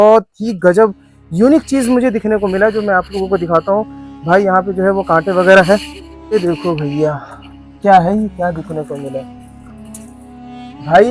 बहुत ही गजब यूनिक चीज़ मुझे दिखने को मिला जो मैं आप लोगों को दिखाता हूँ। भाई यहाँ पे जो है वो कांटे वगैरह है, ये देखो भैया क्या है, ये क्या दिखने को मिला भाई।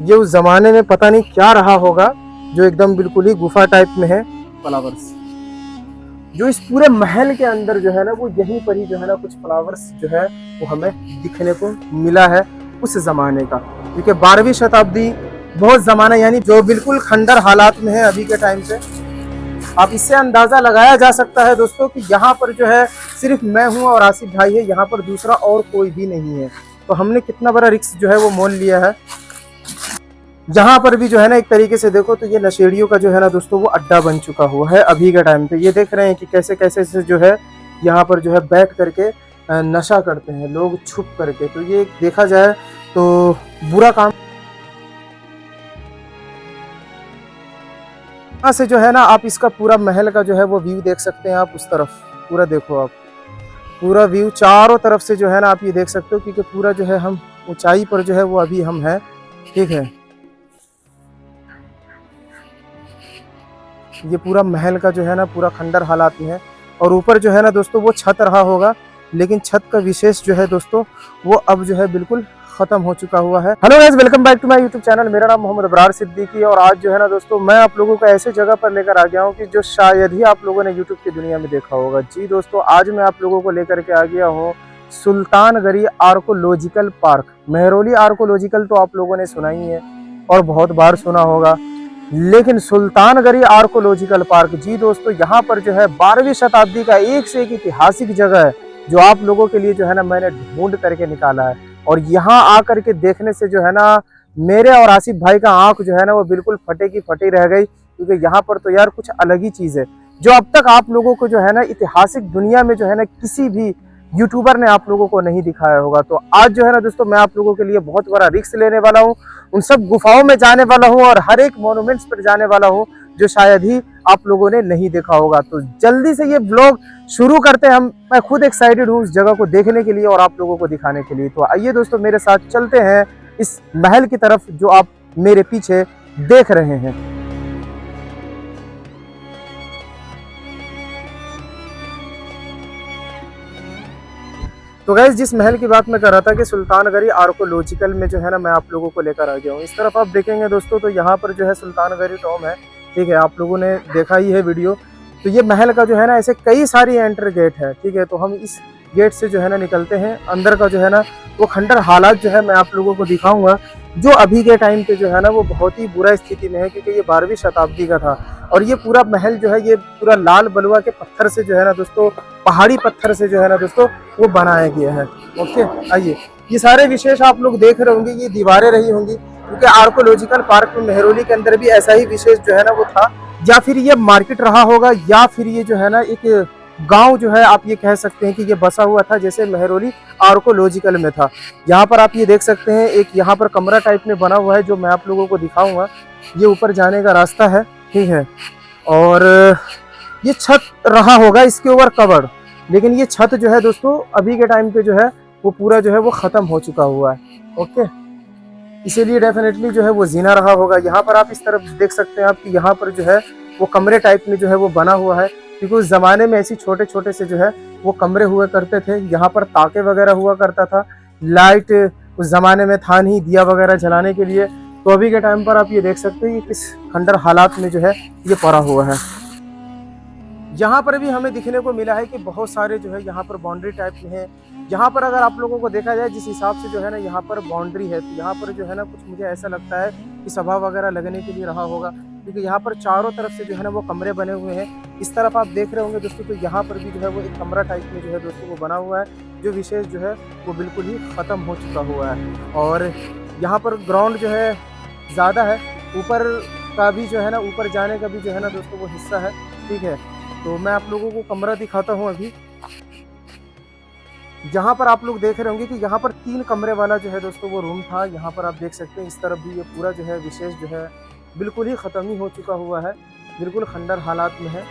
ये उस जमाने में पता नहीं क्या रहा होगा जो एकदम बिल्कुल ही गुफा टाइप में है। फ्लावर्स जो इस पूरे महल के अंदर जो है ना वो यहीं पर ही जो है ना कुछ फ्लावर्स जो है वो हमें दिखने को मिला है उस जमाने का, क्योंकि 12वीं शताब्दी बहुत जमाना यानी जो बिल्कुल खंडर हालात में है अभी के टाइम से। आप इससे अंदाजा लगाया जा सकता है दोस्तों कि यहाँ पर जो है सिर्फ मैं हूँ और आसिफ भाई है, यहाँ पर दूसरा और कोई भी नहीं है। तो हमने कितना बड़ा रिस्क जो है वो मोल लिया है। जहाँ पर भी जो है ना एक तरीके से देखो तो ये नशेड़ियों का जो है ना दोस्तों वो अड्डा बन चुका हुआ है अभी के टाइम पे। ये देख रहे हैं कि कैसे कैसे से जो है यहाँ पर जो है बैठ करके नशा करते हैं लोग छुप करके। तो ये देखा जाए तो बुरा काम। यहाँ से जो है ना आप इसका पूरा महल का जो है वो व्यू देख सकते हैं। आप उस तरफ पूरा देखो, आप पूरा व्यू चारों तरफ से जो है ना आप ये देख सकते हो, क्योंकि पूरा जो है हम ऊंचाई पर जो है वो अभी हम हैं, ठीक है। ये पूरा महल का जो है ना पूरा खंडर हालात में है और ऊपर जो है ना दोस्तों वो छत रहा होगा, लेकिन छत का विशेष जो है दोस्तों वो अब जो है बिल्कुल खत्म हो चुका हुआ है। Hello guys, welcome back to my YouTube channel. मेरा नाम मोहम्मद अबरार सिद्दीकी और आज जो है ना दोस्तों मैं आप लोगों को ऐसे जगह पर लेकर आ गया हूँ कि जो शायद ही आप लोगों ने यूट्यूब की दुनिया में देखा होगा। जी दोस्तों, आज मैं आप लोगों को लेकर के आ गया हूँ Sultangarhi archaeological park. Mehrauli archaeological तो आप लोगों ने सुना ही है और बहुत बार सुना होगा, लेकिन सुल्तानगढ़ी आर्कोलॉजिकल पार्क, जी दोस्तों, यहाँ पर जो है 12वीं शताब्दी का एक से एक ऐतिहासिक जगह है जो आप लोगों के लिए जो है ना मैंने ढूंढ करके निकाला है। और यहाँ आकर के देखने से जो है ना मेरे और आसिफ भाई का आंख जो है ना वो बिल्कुल फटे की फटी रह गई, क्योंकि यहाँ पर तो यार कुछ अलग ही चीज है जो अब तक आप लोगों को जो है ना ऐतिहासिक दुनिया में जो है ना किसी भी यूट्यूबर ने आप लोगों को नहीं दिखाया होगा। तो आज जो है ना दोस्तों मैं आप लोगों के लिए बहुत बड़ा रिस्क लेने वाला हूँ, उन सब गुफाओं में जाने वाला हूँ और हर एक मॉन्यूमेंट्स पर जाने वाला हूँ जो शायद ही आप लोगों ने नहीं देखा होगा। तो जल्दी से ये ब्लॉग शुरू करते हैं हम। मैं खुद एक्साइटेड हूँ उस जगह को देखने के लिए और आप लोगों को दिखाने के लिए। तो आइए दोस्तों मेरे साथ चलते हैं इस महल की तरफ जो आप मेरे पीछे देख रहे हैं। तो गाइस, जिस महल की बात मैं कर रहा था कि सुल्तानगढ़ी आर्कोलॉजिकल में जो है ना मैं आप लोगों को लेकर आ गया हूँ। इस तरफ आप देखेंगे दोस्तों तो यहाँ पर जो है सुल्तानगढ़ी टॉम है, ठीक है, आप लोगों ने देखा ही है वीडियो। तो ये महल का जो है ना ऐसे कई सारी एंटर गेट है, ठीक है। तो हम इस गेट से जो है ना निकलते हैं। अंदर का जो है ना वो खंडर हालात जो है मैं आप लोगों को दिखाऊंगा जो अभी के टाइम पे जो है ना वो बहुत ही बुरा स्थिति में है, क्योंकि ये 12वीं शताब्दी का था। और ये पूरा महल जो है ये पूरा लाल बलुआ के पत्थर से जो है ना दोस्तों, पहाड़ी पत्थर से जो है ना दोस्तों वो बनाया गया है। ओके, आइए, ये सारे विशेष आप लोग देख रहे होंगे, ये दीवारें रही होंगी, क्योंकि आर्कोलॉजिकल पार्क में मेहरौली के अंदर भी ऐसा ही विशेष जो है ना वो था, या फिर ये मार्केट रहा होगा, या फिर ये जो है ना एक गांव जो है आप ये कह सकते हैं कि ये बसा हुआ था जैसे मेहरौली आर्कोलॉजिकल में था। यहाँ पर आप ये देख सकते हैं एक यहाँ पर कमरा टाइप में बना हुआ है जो मैं आप लोगों को दिखाऊंगा। ये ऊपर जाने का रास्ता है, ठीक है। और ये छत रहा होगा इसके ऊपर कवर, लेकिन ये छत जो है दोस्तों अभी के टाइम पे जो है वो पूरा जो है वो खत्म हो चुका हुआ है। ओके, इसीलिए डेफिनेटली जो है वो जीना रहा होगा। यहाँ पर आप इस तरफ देख सकते हैं आप कि यहाँ पर जो है वो कमरे टाइप में जो है वो बना हुआ है, क्योंकि उस जमाने में ऐसी छोटे छोटे से जो है वो कमरे हुआ करते थे। यहाँ पर ताके वगैरह हुआ करता था, लाइट उस जमाने में था नहीं दिया वगैरह जलाने के लिए। तो अभी के टाइम पर आप ये देख सकते हैं कि किस खंडर हालात में जो है ये पड़ा हुआ है। यहाँ पर भी हमें दिखने को मिला है कि बहुत सारे जो है यहाँ पर बाउंड्री टाइप में है। यहाँ पर अगर आप लोगों को देखा जाए जिस हिसाब से जो है ना यहाँ पर बाउंड्री है, तो यहाँ पर जो है ना कुछ मुझे ऐसा लगता है कि सभा वगैरह लगने के लिए रहा होगा, क्योंकि यहाँ पर चारों तरफ से जो है ना वो कमरे बने हुए हैं। इस तरफ आप देख रहे होंगे दोस्तों, तो यहाँ पर भी जो है वो एक कमरा टाइप में जो है दोस्तों वो बना हुआ है, जो विशेष जो है वो बिल्कुल ही ख़त्म हो चुका हुआ है। और यहाँ पर ग्राउंड जो है ज़्यादा है, ऊपर का भी जो है ना ऊपर जाने का भी जो है ना दोस्तों वो हिस्सा है, ठीक है। तो मैं आप लोगों को कमरा दिखाता हूँ अभी। जहाँ पर आप लोग देख रहे होंगे कि यहाँ पर 3 कमरे वाला जो है दोस्तों वो रूम था। यहाँ पर आप देख सकते हैं इस तरफ भी ये पूरा जो है विशेष जो है बिल्कुल ही ख़त्म ही हो चुका हुआ है, बिल्कुल खंडर हालात में है।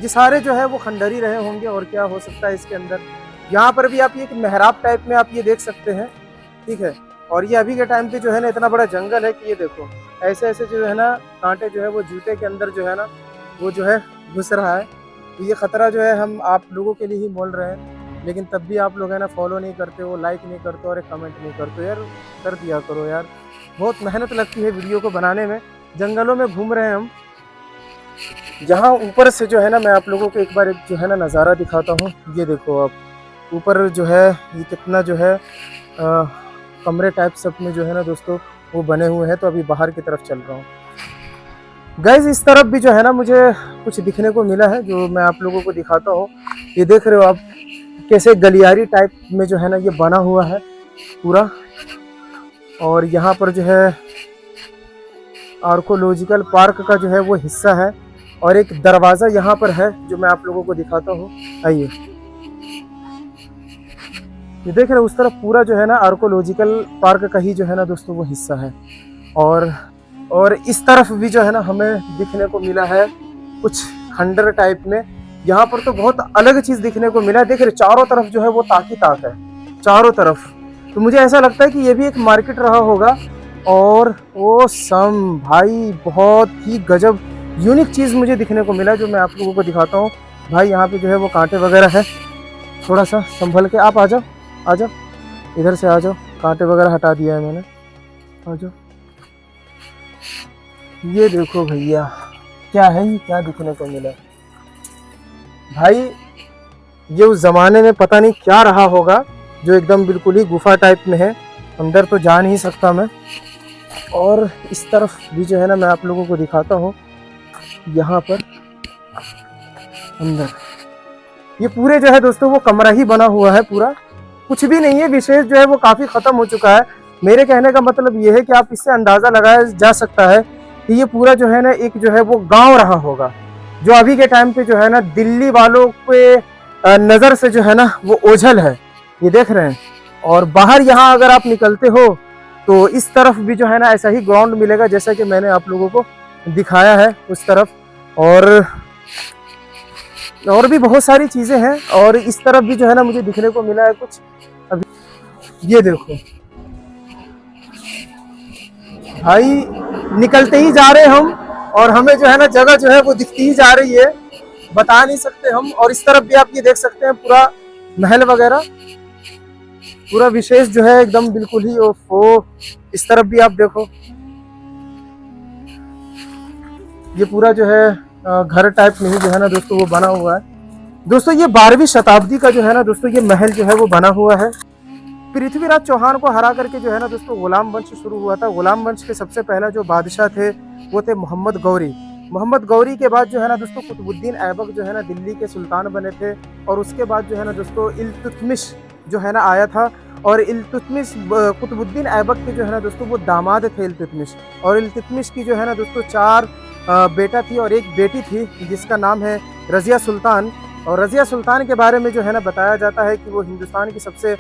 ये सारे जो है वो खंडर ही रहे होंगे और क्या हो सकता है इसके अंदर। यहाँ पर भी आप ये एक मेहराब टाइप में आप ये देख सकते हैं, ठीक है। और ये अभी के टाइम पे जो है ना इतना बड़ा जंगल है कि ये देखो ऐसे ऐसे जो है ना कांटे जो है वो जूते के अंदर जो है ना वो जो है घुस रहा है। तो ये खतरा जो है हम आप लोगों के लिए ही बोल रहे हैं, लेकिन तब भी आप लोग है ना फॉलो नहीं करते हो, लाइक नहीं करते हो और एक कमेंट नहीं करते हो। यार कर दिया करो यार, बहुत मेहनत लगती है वीडियो को बनाने में। जंगलों में घूम रहे हैं हम, जहाँ ऊपर से जो है ना मैं आप लोगों को एक बार एक जो है ना नज़ारा दिखाता हूँ। ये देखो आप ऊपर जो है ये कितना जो है कमरे टाइप सब में जो है ना दोस्तों वो बने हुए हैं। तो अभी बाहर की तरफ चल रहा हूँ गाइज। इस तरफ भी जो है ना मुझे कुछ दिखने को मिला है जो मैं आप लोगों को दिखाता हूँ। ये देख रहे हो आप कैसे गलियारी टाइप में जो है ना ये बना हुआ है पूरा, और यहाँ पर जो है आर्कोलॉजिकल पार्क का जो है वो हिस्सा है, और एक दरवाज़ा यहाँ पर है जो मैं आप लोगों को दिखाता हूँ। आइए, ये देख रहे हो उस तरफ पूरा जो है ना आर्कोलॉजिकल पार्क का ही जो है ना दोस्तों वो हिस्सा है। और इस तरफ भी जो है ना हमें दिखने को मिला है कुछ खंडर टाइप में। यहाँ पर तो बहुत अलग चीज़ दिखने को मिला है। देख रहे चारों तरफ जो है वो ताक है चारों तरफ। तो मुझे ऐसा लगता है कि ये भी एक मार्केट रहा होगा। और वो सम भाई बहुत ही गजब यूनिक चीज़ मुझे दिखने को मिला जो मैं आप लोगों को दिखाता हूँ। भाई यहाँ पे जो है वो कांटे वगैरह है, थोड़ा सा संभल के आप आ जाओ, आ जाओ इधर से आ जाओ। कांटे वगैरह हटा दिया है मैंने, आ जाओ। ये देखो भैया क्या है, ये क्या दिखने को मिला भाई। ये उस ज़माने में पता नहीं क्या रहा होगा जो एकदम बिल्कुल ही गुफा टाइप में है, अंदर तो जा नहीं सकता मैं। और इस तरफ भी जो है ना मैं आप लोगों को दिखाता हूँ। यहाँ पर अंदर ये पूरे जो है दोस्तों वो कमरा ही बना हुआ है, पूरा कुछ भी नहीं है विशेष जो है वो काफ़ी ख़त्म हो चुका है। मेरे कहने का मतलब ये है कि आप इससे अंदाज़ा लगाया जा सकता है कि ये पूरा जो है ना एक जो है वो गांव रहा होगा, जो अभी के टाइम पे जो है ना दिल्ली वालों के नज़र से जो है ना वो ओझल है। ये देख रहे हैं। और बाहर यहाँ अगर आप निकलते हो तो इस तरफ भी जो है ना ऐसा ही ग्राउंड मिलेगा जैसा कि मैंने आप लोगों को दिखाया है उस तरफ। और भी बहुत सारी चीज़ें हैं। और इस तरफ भी जो है ना मुझे दिखने को मिला है कुछ। अभी ये देखो भाई, निकलते ही जा रहे हम और हमें जो है ना जगह जो है वो दिखती ही जा रही है, बता नहीं सकते हम। और इस तरफ भी आप ये देख सकते हैं पूरा महल वगैरह पूरा विशेष जो है एकदम बिल्कुल ही ओफो। इस तरफ भी आप देखो ये पूरा जो है घर टाइप में ही जो है ना दोस्तों वो बना हुआ है। दोस्तों ये 12वीं शताब्दी का जो है ना दोस्तों ये महल जो है वो बना हुआ है। पृथ्वीराज चौहान को हरा करके जो है ना दोस्तों गुलाम वंश शुरू हुआ था। गुलाम वंश के सबसे पहला जो बादशाह थे वो थे मोहम्मद गौरी। मोहम्मद गौरी के बाद जो है ना दोस्तों कुतुबुद्दीन ऐबक जो है ना दिल्ली के सुल्तान बने थे। और उसके बाद जो है ना दोस्तों इल्तुतमिश जो है ना आया था। और इल्तुतमिश कुतुबुद्दीन ऐबक के जो है ना दोस्तों वो दामाद थे इल्तुतमिश। और इल्तुतमिश की जो है ना दोस्तों 4 बेटा थी और एक बेटी थी जिसका नाम है रज़िया सुल्तान। और रज़िया सुल्तान के बारे में जो है ना बताया जाता है कि वो हिंदुस्तान की सबसे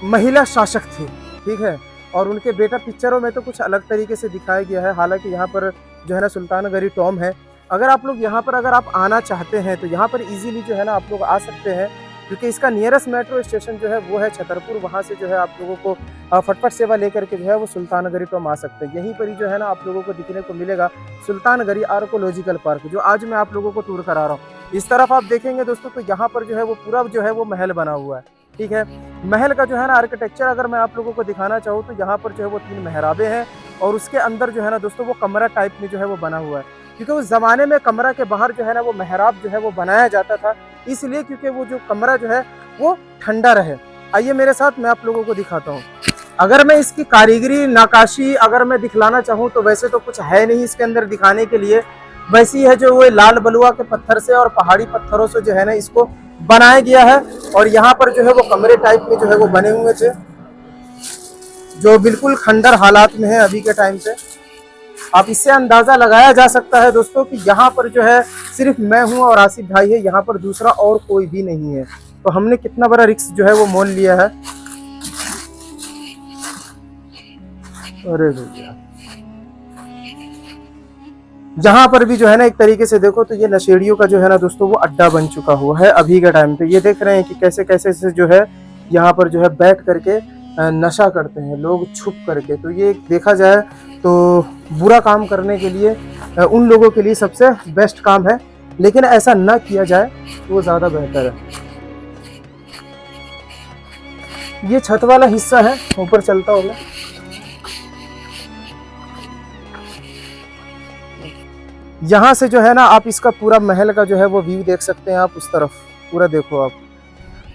महिला शासक थी, ठीक है। और उनके बेटा पिक्चरों में तो कुछ अलग तरीके से दिखाया गया है। हालांकि यहाँ पर जो है ना सुल्तानगरी टॉम है। अगर आप लोग यहाँ पर अगर आप आना चाहते हैं तो यहाँ पर इजीली जो है ना आप लोग आ सकते हैं, क्योंकि इसका नियरेस्ट मेट्रो स्टेशन जो है वो है छतरपुर। वहाँ से जो है आप लोगों को फटफट सेवा लेकर के जो है वो सुल्तानगरी टॉम आ सकते हैं। यहीं पर ही जो है ना आप लोगों को दिखने को मिलेगा सुल्तानगरी आर्कोलॉजिकल पार्क, जो आज मैं आप लोगों को टूर करा रहा हूँ। इस तरफ आप देखेंगे दोस्तों तो यहाँ पर जो है वो पूरा जो है वो महल बना हुआ है, ठीक है। महल का जो है ना आर्किटेक्चर अगर मैं आप लोगों को दिखाना चाहूँ तो यहाँ पर जो है वो 3 मेहराबें हैं। और उसके अंदर जो है ना दोस्तों वो कमरा टाइप में जो है वो बना हुआ है, क्योंकि उस ज़माने में कमरा के बाहर जो है ना वो मेहराब जो है वो बनाया जाता था, इसलिए क्योंकि वो जो कमरा जो है वो ठंडा रहे। आइए मेरे साथ मैं आप लोगों को दिखाता हूँ। अगर मैं इसकी कारीगरी नक्काशी अगर मैं दिखलाना चाहूँ तो वैसे तो कुछ है नहीं इसके अंदर दिखाने के लिए। वैसी है जो वो लाल बलुआ के पत्थर से और पहाड़ी पत्थरों से जो है ना इसको बनाया गया है। और यहाँ पर जो है वो कमरे टाइप में जो है वो बने हुए थे जो बिल्कुल खंडर हालात में है अभी के टाइम पे। आप इससे अंदाज़ा लगाया जा सकता है दोस्तों कि यहाँ पर जो है सिर्फ मैं हूँ और आसिफ भाई है, यहाँ पर दूसरा और कोई भी नहीं है। तो हमने कितना बड़ा रिस्क जो है वो मोल लिया है। अरे भैया जहाँ पर भी जो है ना एक तरीके से देखो तो ये नशेड़ियों का जो है ना दोस्तों वो अड्डा बन चुका हुआ है अभी के टाइम पे। ये देख रहे हैं कि कैसे कैसे से जो है यहाँ पर जो है बैठ करके नशा करते हैं लोग छुप करके। तो ये देखा जाए तो बुरा काम करने के लिए उन लोगों के लिए सबसे बेस्ट काम है, लेकिन ऐसा ना किया जाए तो वो ज़्यादा बेहतर है। ये छत वाला हिस्सा है, ऊपर चलता हूँ मैं। यहाँ से जो है ना आप इसका पूरा महल का जो है वो व्यू देख सकते हैं। आप उस तरफ पूरा देखो, आप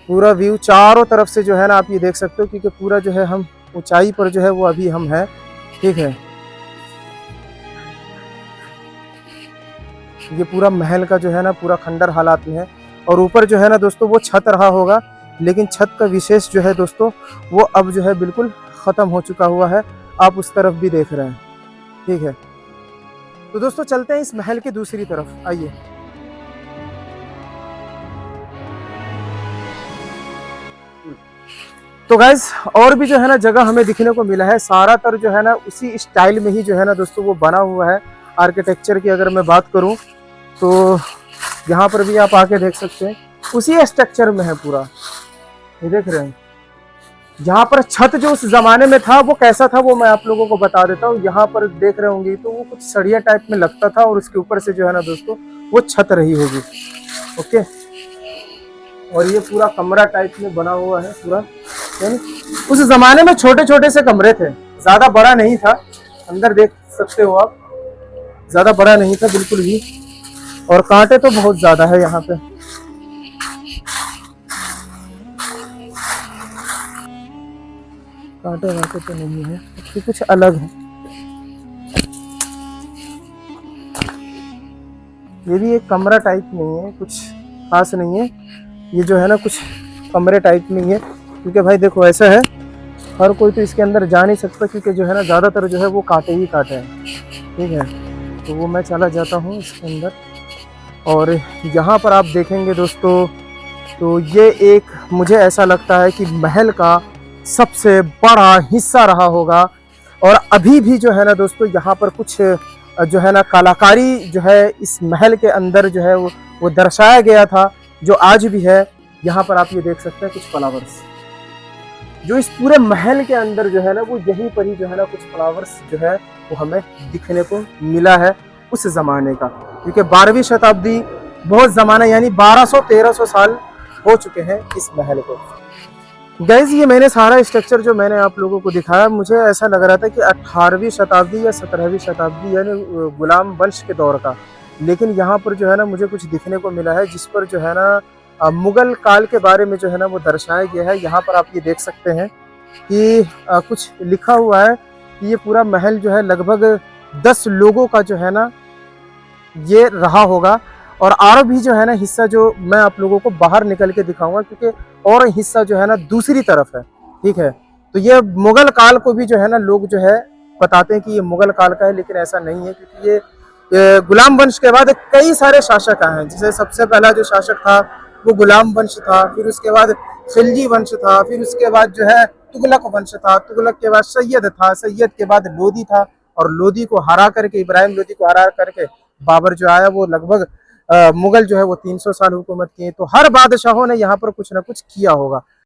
पूरा व्यू चारों तरफ से जो है ना आप ये देख सकते हो, क्योंकि पूरा जो है हम ऊंचाई पर जो है वो अभी हम हैं, ठीक है। ये पूरा महल का जो है ना पूरा खंडर हालात में है, और ऊपर जो है ना दोस्तों वो छत रहा होगा, लेकिन छत का विशेष जो है दोस्तों वो अब जो है बिल्कुल ख़त्म हो चुका हुआ है। आप उस तरफ भी देख रहे हैं, ठीक है। तो दोस्तों चलते हैं इस महल की दूसरी तरफ, आइए। तो गाइज और भी जो है ना जगह हमें दिखने को मिला है, सारा तर जो है ना उसी स्टाइल में ही जो है ना दोस्तों वो बना हुआ है। आर्किटेक्चर की अगर मैं बात करूं तो यहाँ पर भी आप आके देख सकते हैं, उसी स्ट्रक्चर में है पूरा। ये देख रहे हैं, यहाँ पर छत जो उस जमाने में था वो कैसा था वो मैं आप लोगों को बता देता हूँ। यहाँ पर देख रहे होंगे तो वो कुछ सरिया टाइप में लगता था, और उसके ऊपर से जो है ना दोस्तों वो छत रही होगी, ओके। और ये पूरा कमरा टाइप में बना हुआ है पूरा। उस जमाने में छोटे छोटे से कमरे थे, ज्यादा बड़ा नहीं था। अंदर देख सकते हो आप, ज्यादा बड़ा नहीं था बिल्कुल भी, और कांटे तो बहुत ज्यादा है यहाँ पे। कांटे वाटे तो नहीं है, ये कुछ अलग है। ये भी एक कमरा टाइप नहीं है, कुछ खास नहीं है। ये जो है ना कुछ कमरे टाइप में ही है, क्योंकि भाई देखो ऐसा है, हर कोई तो इसके अंदर जा नहीं सकता, क्योंकि जो है ना ज़्यादातर जो है वो कांटे ही कांटे हैं, ठीक है। तो वो मैं चला जाता हूँ इसके अंदर, और यहाँ पर आप देखेंगे दोस्तों तो ये एक मुझे ऐसा लगता है कि महल का सबसे बड़ा हिस्सा रहा होगा। और अभी भी जो है ना दोस्तों यहाँ पर कुछ जो है ना कलाकारी जो है इस महल के अंदर जो है वो दर्शाया गया था, जो आज भी है। यहाँ पर आप ये देख सकते हैं कुछ फ्लावर्स जो इस पूरे महल के अंदर जो है ना वो यहीं पर ही जो है ना कुछ फ्लावर्स जो है वो हमें दिखने को मिला है उस जमाने का, क्योंकि 12वीं शताब्दी बहुत जमाना यानी 1200-1300 साल हो चुके हैं इस महल को। गाइज ये मैंने सारा स्ट्रक्चर जो मैंने आप लोगों को दिखाया, मुझे ऐसा लग रहा था कि 18वीं शताब्दी या 17वीं शताब्दी यानी गुलाम वंश के दौर का, लेकिन यहाँ पर जो है ना मुझे कुछ दिखने को मिला है जिस पर जो है ना मुगल काल के बारे में जो है ना वो दर्शाया गया है। यहाँ पर आप ये देख सकते हैं कि कुछ लिखा हुआ है कि ये पूरा महल जो है लगभग 10 लोगों का जो है ना ये रहा होगा, और भी जो है ना हिस्सा जो मैं आप लोगों को बाहर निकल के दिखाऊंगा, क्योंकि और हिस्सा जो है ना दूसरी तरफ है, ठीक है। तो ये मुगल काल को भी जो है ना लोग जो है बताते हैं कि ये मुगल काल का है, लेकिन ऐसा नहीं है, क्योंकि ये गुलाम वंश के बाद कई सारे शासक आए हैं। जैसे सबसे पहला जो शासक था वो गुलाम वंश था, फिर उसके बाद खिलजी वंश था, फिर उसके बाद जो है तुगलक वंश था, तुगलक के बाद सैयद था, सैयद के बाद लोदी था, और लोदी को हरा करके, इब्राहिम लोदी को हरा करके बाबर जो आया वो लगभग मुगल जो है वो 300 साल हुकूमत किए। तो हर बादशाहों ने यहाँ पर कुछ ना कुछ किया होगा।